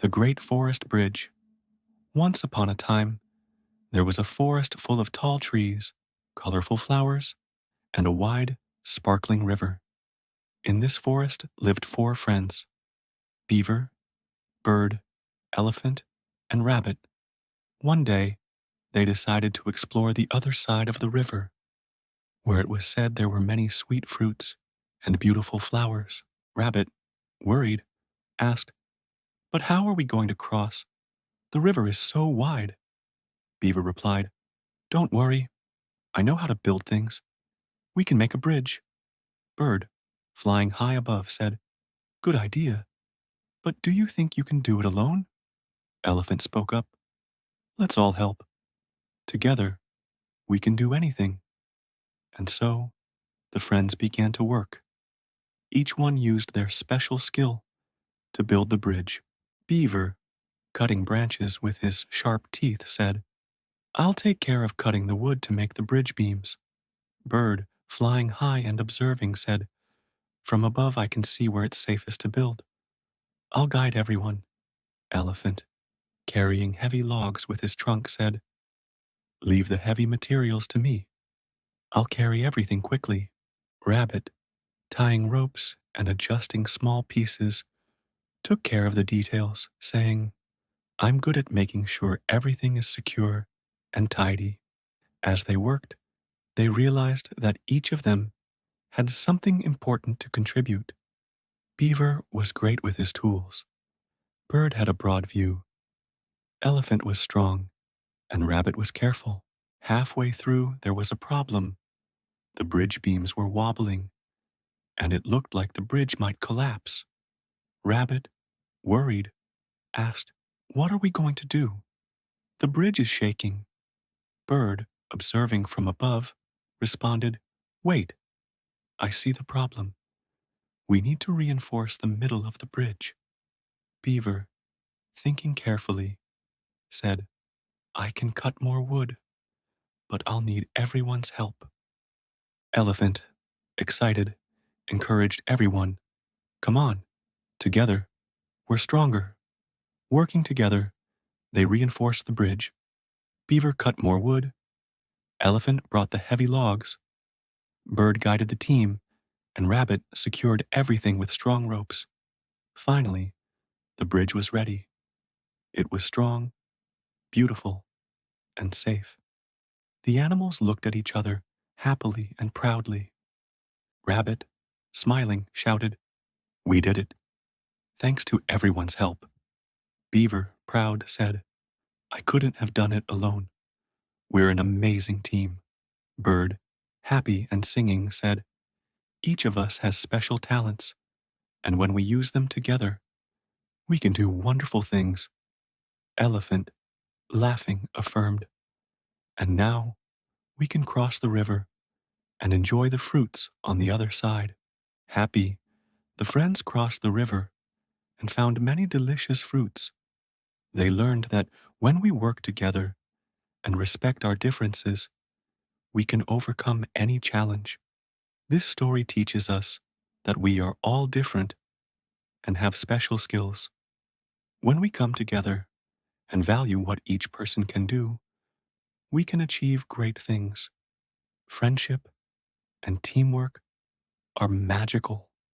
The Great Forest Bridge. Once upon a time, there was a forest full of tall trees, colorful flowers, and a wide, sparkling river. In this forest lived four friends: Beaver, Bird, Elephant, and Rabbit. One day, they decided to explore the other side of the river, where it was said there were many sweet fruits and beautiful flowers. Rabbit, worried, asked, "But how are we going to cross? The river is so wide." Beaver replied, "Don't worry. I know how to build things. We can make a bridge." Bird, flying high above, said, "Good idea. But do you think you can do it alone?" Elephant spoke up, "Let's all help. Together, we can do anything." And so, the friends began to work. Each one used their special skill to build the bridge. Beaver, cutting branches with his sharp teeth, said, "I'll take care of cutting the wood to make the bridge beams." Bird, flying high and observing, said, "From above I can see where it's safest to build. I'll guide everyone." Elephant, carrying heavy logs with his trunk, said, "Leave the heavy materials to me. I'll carry everything quickly." Rabbit, tying ropes and adjusting small pieces, took care of the details, saying, "I'm good at making sure everything is secure and tidy." As they worked, they realized that each of them had something important to contribute. Beaver was great with his tools. Bird had a broad view. Elephant was strong, and Rabbit was careful. Halfway through, there was a problem. The bridge beams were wobbling, and it looked like the bridge might collapse. Rabbit, worried, asked, "What are we going to do? The bridge is shaking." Bird, observing from above, responded, "Wait, I see the problem. We need to reinforce the middle of the bridge." Beaver, thinking carefully, said, "I can cut more wood, but I'll need everyone's help." Elephant, excited, encouraged everyone, "Come on, together, we're stronger." Working together, they reinforced the bridge. Beaver cut more wood. Elephant brought the heavy logs. Bird guided the team, and Rabbit secured everything with strong ropes. Finally, the bridge was ready. It was strong, beautiful, and safe. The animals looked at each other happily and proudly. Rabbit, smiling, shouted, "We did it, thanks to everyone's help." Beaver, proud, said, "I couldn't have done it alone. We're an amazing team." Bird, happy and singing, said, "Each of us has special talents, and when we use them together, we can do wonderful things." Elephant, laughing, affirmed, "And now we can cross the river and enjoy the fruits on the other side." Happy, the friends crossed the river and found many delicious fruits. They learned that when we work together and respect our differences, we can overcome any challenge. This story teaches us that we are all different and have special skills. When we come together and value what each person can do, we can achieve great things. Friendship and teamwork are magical.